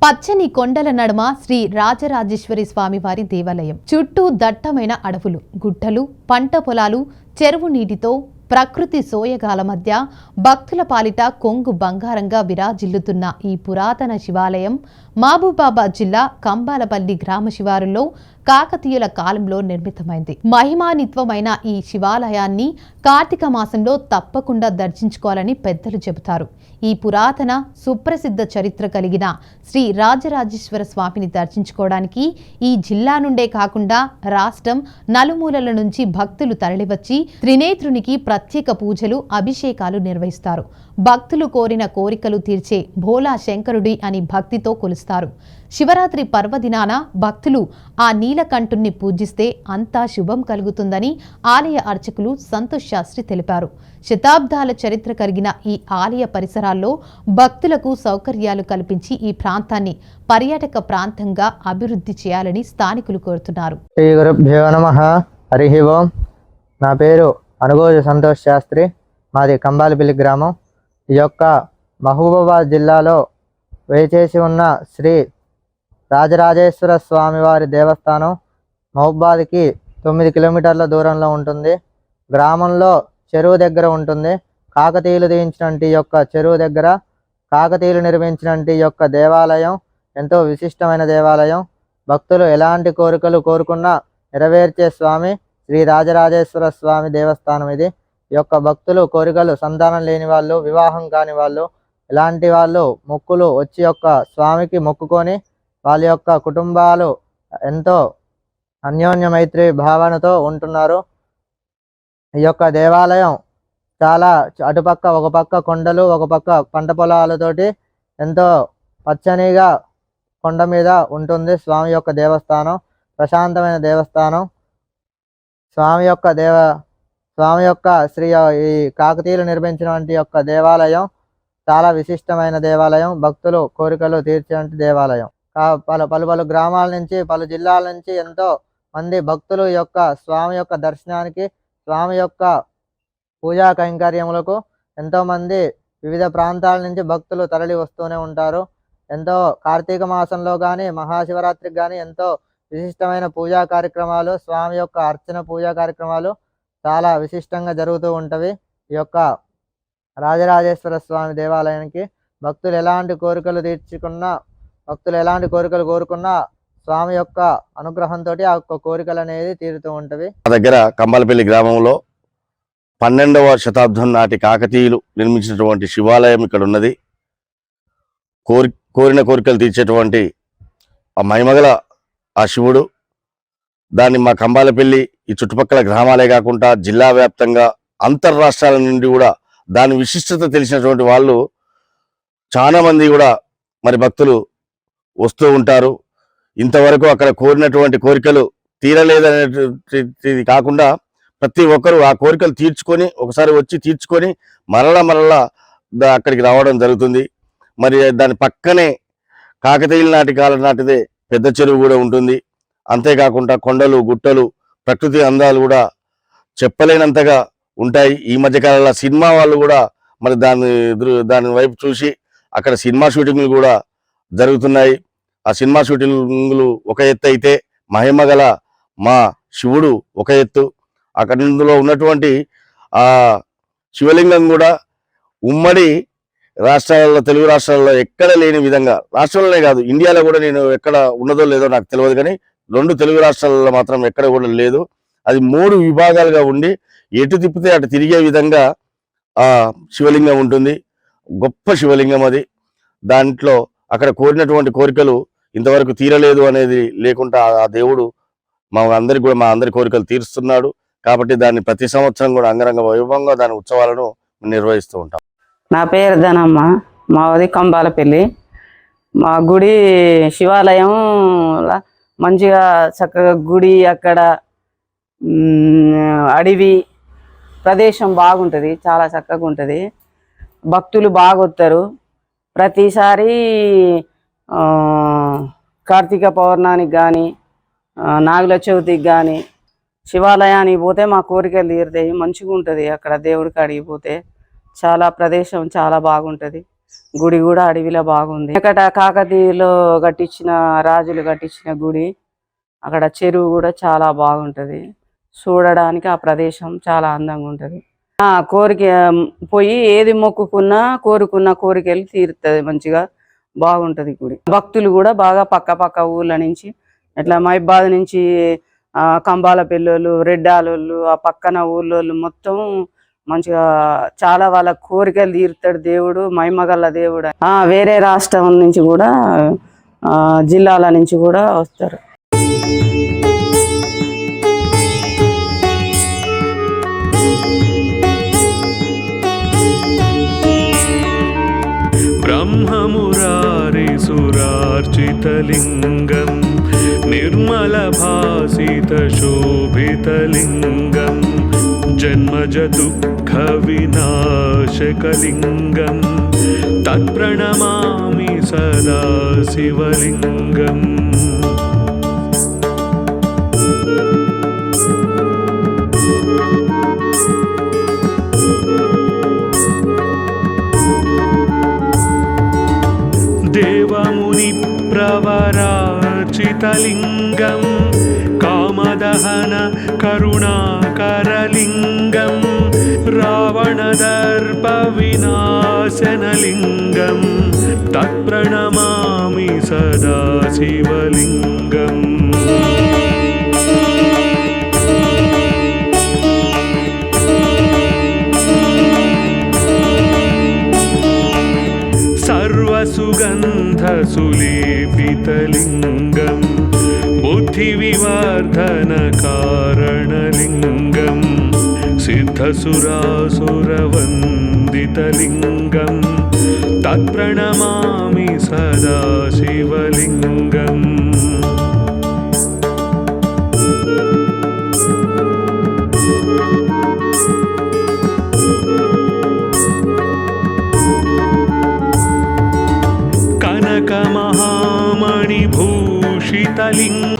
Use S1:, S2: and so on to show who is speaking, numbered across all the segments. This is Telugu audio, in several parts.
S1: పచ్చని కొండల నడుమ శ్రీ రాజరాజేశ్వరి స్వామివారి దేవాలయం చుట్టూ దట్టమైన అడవులు, గుట్టలు, పంట పొలాలు, చెరువు నీటితో ప్రకృతి సోయగాల మధ్య భక్తుల పాలిట కొంగు బంగారంగా విరాజిల్లుతున్న ఈ పురాతన శివాలయం మహబూబాబాద్ జిల్లా కంబాలపల్లి గ్రామ శివారులో కాకతీయుల కాలంలో నిర్మితమైంది. మహిమాన్వితమైన ఈ శివాలయాన్ని కార్తీక మాసంలో తప్పకుండా దర్శించుకోవాలని పెద్దలు చెబుతారు. ఈ పురాతన సుప్రసిద్ధ చరిత్ర కలిగిన శ్రీ రాజరాజేశ్వర స్వామిని దర్శించుకోవడానికి ఈ జిల్లా నుండే కాకుండా రాష్ట్రం నలుమూలల నుంచి భక్తులు తరలివచ్చి త్రినేత్రునికి ప్రత్యేక పూజలు, అభిషేకాలు నిర్వహిస్తారు. భక్తులు కోరిన కోరికలు తీర్చే భోలా శంకరుడి అని భక్తితో కొలుస్తారు. శివరాత్రి పర్వదినాన భక్తులు ఆ నీలకంఠుణ్ణి పూజిస్తే అంతా శుభం కలుగుతుందని ఆలయ అర్చకులు సంతోష్ శాస్త్రి తెలిపారు. శతాబ్దాల చరిత్ర కలిగిన ఈ ఆలయ పరిసరాల్లో భక్తులకు సౌకర్యాలు కల్పించి ఈ ప్రాంతాన్ని పర్యాటక ప్రాంతంగా అభివృద్ధి చేయాలని స్థానికులు కోరుతున్నారు.
S2: శ్రీ గురుభ్యో నమః. హరి ఓం. నా పేరు అనుగోజు సంతోష్ శాస్త్రి. మాది కంబాలపల్లి గ్రామం. ఈ యొక్క మహబూబాబాద్ జిల్లాలో వేచేసి ఉన్న శ్రీ రాజరాజేశ్వర స్వామివారి దేవస్థానం మహబూబాబాద్కి 9 కిలోమీటర్ల దూరంలో ఉంటుంది. గ్రామంలో చెరువు దగ్గర ఉంటుంది. కాకతీయులు తీయించినటువంటి యొక్క చెరువు దగ్గర కాకతీయులు నిర్మించినటువంటి యొక్క దేవాలయం ఎంతో విశిష్టమైన దేవాలయం. భక్తులు ఎలాంటి కోరికలు కోరుకున్నా నెరవేర్చే స్వామి శ్రీ రాజరాజేశ్వర స్వామి దేవస్థానం ఇది. ఈ యొక్క భక్తులు కోరికలు, సంతానం లేని వాళ్ళు, వివాహం కాని వాళ్ళు, ఇలాంటి వాళ్ళు మొక్కులు వచ్చి యొక్క స్వామికి మొక్కుకొని వాళ్ళ యొక్క కుటుంబాలు ఎంతో అన్యోన్య మైత్రి భావనతో ఉంటున్నారు. ఈ యొక్క దేవాలయం చాలా అటుపక్క ఒక పక్క కొండలు, ఒక పక్క పంట పొలాలతోటి ఎంతో పచ్చనిగా కొండ మీద ఉంటుంది స్వామి యొక్క దేవస్థానం. ప్రశాంతమైన దేవస్థానం. స్వామి యొక్క శ్రీ ఈ కాకతీయులు నిర్మించినటువంటి యొక్క దేవాలయం చాలా విశిష్టమైన దేవాలయం. భక్తులు కోరికలు తీర్చేటువంటి దేవాలయం. పలు గ్రామాల నుంచి, పలు జిల్లాల నుంచి ఎంతో మంది భక్తులు యొక్క స్వామి యొక్క దర్శనానికి, స్వామి యొక్క పూజా కైంకర్యములకు ఎంతోమంది వివిధ ప్రాంతాల నుంచి భక్తులు తరలి వస్తూనే ఉంటారు. ఎంతో కార్తీక మాసంలో కానీ, మహాశివరాత్రికి కానీ ఎంతో విశిష్టమైన పూజా కార్యక్రమాలు, స్వామి యొక్క అర్చన పూజా కార్యక్రమాలు చాలా విశిష్టంగా జరుగుతూ ఉంటవి. ఈ యొక్క రాజరాజేశ్వర స్వామి దేవాలయానికి భక్తులు ఎలాంటి కోరికలు కోరుకున్నా స్వామి యొక్క అనుగ్రహంతో ఆ యొక్క కోరికలు అనేది తీరుతూ ఉంటవి.
S3: మా దగ్గర కంబాలపల్లి గ్రామంలో 12వ శతాబ్దం నాటి కాకతీయులు నిర్మించినటువంటి శివాలయం ఇక్కడ ఉన్నది. కోరిన కోరికలు తీర్చేటువంటి ఆ మహిమగల ఆ శివుడు. దాన్ని మా కంబాలపల్లి ఈ చుట్టుపక్కల గ్రామాలే కాకుండా జిల్లా వ్యాప్తంగా అంతర్రాష్ట్రాల నుండి కూడా దాని విశిష్టత తెలిసినటువంటి వాళ్ళు చాలా మంది కూడా మరి భక్తులు వస్తూ ఉంటారు. ఇంతవరకు అక్కడ కోరినటువంటి కోరికలు తీరలేదనేది కాకుండా ప్రతి ఒక్కరూ ఆ కోరికలు తీర్చుకొని, ఒకసారి వచ్చి తీర్చుకొని మరలా అక్కడికి రావడం జరుగుతుంది. మరి దాని పక్కనే కాకతీయుల నాటి కాలం నాటిదే పెద్ద చెరువు కూడా ఉంటుంది. అంతేకాకుండా కొండలు, గుట్టలు, ప్రకృతి అందాలు కూడా చెప్పలేనంతగా ఉంటాయి. ఈ మధ్యకాలంలో సినిమా వాళ్ళు కూడా మరి దాని వైపు చూసి అక్కడ సినిమా షూటింగ్లు కూడా జరుగుతున్నాయి. ఆ సినిమా షూటింగ్లు ఒక ఎత్తు అయితే, మహిమగల మా శివుడు ఒక ఎత్తు. అక్కడ ఉన్నటువంటి ఆ శివలింగం కూడా ఉమ్మడి రాష్ట్రాలలో, తెలుగు రాష్ట్రాలలో ఎక్కడ లేని విధంగా, రాష్ట్రంలోనే కాదు ఇండియాలో కూడా నేను ఎక్కడ ఉన్నదో లేదో నాకు తెలియదు, కానీ 2 తెలుగు రాష్ట్రాలలో మాత్రం ఎక్కడ కూడా లేదు. అది 3 విభాగాలుగా ఉండి ఎటు తిప్పితే అటు తిరిగే విధంగా ఆ శివలింగం ఉంటుంది. గొప్ప శివలింగం అది. దాంట్లో అక్కడ కోరినటువంటి కోరికలు ఇంతవరకు తీరలేదు అనేది లేకుండా ఆ దేవుడు మా అందరి కోరికలు తీరుస్తున్నాడు. కాబట్టి దాన్ని ప్రతి సంవత్సరం కూడా అంగరంగ వైభవంగా దాని ఉత్సవాలను నిర్వహిస్తూ ఉంటాం.
S4: నా పేరు ధనమ్మ. మాది కంబాలపల్లి. మా గుడి శివాలయం మంచిగా చక్కగా గుడి, అక్కడ అడవి ప్రదేశం బాగుంటుంది, చాలా చక్కగా ఉంటుంది. భక్తులు బాగా వస్తారు. ప్రతిసారి కార్తీక పౌర్ణానికి కానీ, నాగుల చవితికి కానీ శివాలయానికి పోతే మా కోరికలు తీరుతాయి. మంచిగా ఉంటుంది అక్కడ దేవుడి కాడికి పోతే. చాలా ప్రదేశం చాలా బాగుంటుంది. గుడి కూడా అడవిలో బాగుంది. ఇక్కడ కాకతీయులు కట్టించిన రాజులు కట్టించిన గుడి, అక్కడ చెరువు కూడా చాలా బాగుంటది. చూడడానికి ఆ ప్రదేశం చాలా అందంగా ఉంటది. కోరిక పోయి ఏది మొక్కుకున్నా కోరుకున్న కోరికలు తీరుతుంది, మంచిగా బాగుంటది గుడి. భక్తులు కూడా బాగా పక్క ఊళ్ళ నుంచి, ఇట్లా మైబాద్ నుంచి కంబాల పిల్లోళ్ళు, రెడ్డాలోళ్ళు, ఆ పక్కన ఊళ్ళోళ్ళు మొత్తం మంచిగా చాలా వాళ్ళ కోరికలు తీరుతాడు దేవుడు, మైమగల్ల దేవుడు. వేరే రాష్ట్రం నుంచి కూడా జిల్లాల నుంచి కూడా వస్తారు.
S5: ब्रह्ममुरारिसुरार्चितलिङ्गं निर्मलभासितशोभितलिङ्गं जन्मजदुःखविनाशकलिङ्गं तत्प्रणमामि सदा शिवलिङ्गम्। देवमुनिप्रवरार्चितलिङ्गं कामदहन करुणाकरलिङ्गं रावणदर्पविनाशनलिङ्गं तत्प्रणमामि सदा शिवलिङ्गम्। सर्वसुगन्धसुलेपितलिङ्गं बुद्धिविवर्धनकारणलिङ्गं सिद्धसुरासुरवन्दितलिङ्गं तत्प्रणमामि सदा शिवलिङ्गम्। कनकमहामणिभूषितलिङ्गं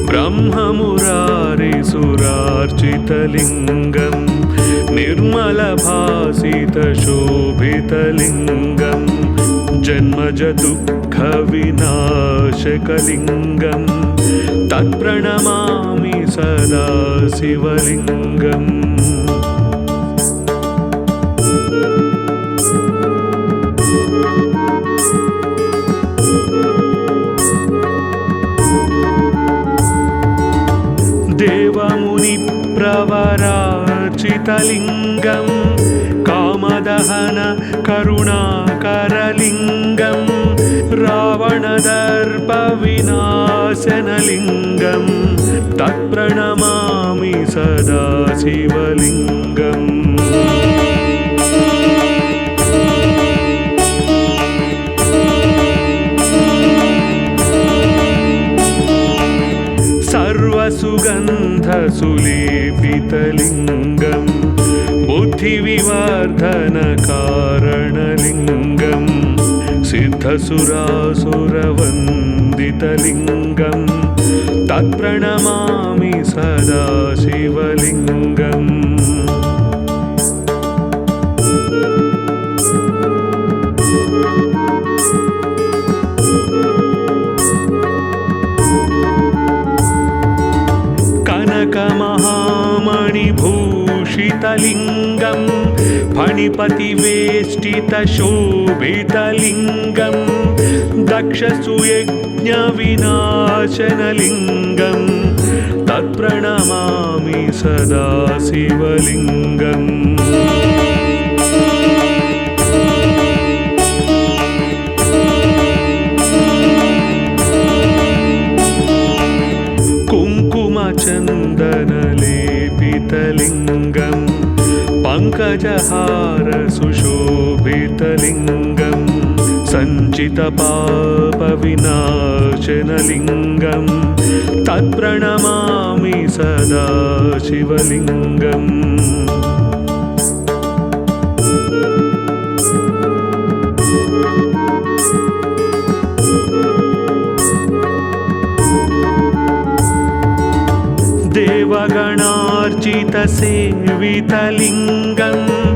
S5: ब्रह्ममुरारिसुरार्चितलिङ्गं निर्मलभासितशोभितलिङ्गं जन्मजदुःखविनाशकलिङ्गं तत्प्रणमामि सदा शिवलिङ्गम्। देवमुनिप्रवरार्चितलिङ्गं कामदहन करुणाकरलिङ्गं रावणदर्पविनाशनलिङ्गं तत्प्रणमामि सदा शिवलिङ्गम्। सर्वसुगन्धसुलेपितलिङ्गं बुद्धिविवर्धनकारणलिङ्गं सिद्धसुरासुरवन्दितलिङ्गं तत्प्रणमामि सदा शिवलिङ्गम्। शङ्खमहामणिभूषितलिङ्गं फणिपतिवेष्टितशोभितलिङ्गं दक्षसुयज्ञविनाशनलिङ्गं तत्प्रणमामि सदा शिवलिङ्गम् कुङ्कुमचन्दनलेपितलिङ्गं पङ्कजहार सुशोभितलिङ्गं सञ्चितपापविनाशनलिङ्गं तत्प्रणमामि सदा शिवलिङ्गम् देवगणार्चितसेवितलिङ्गं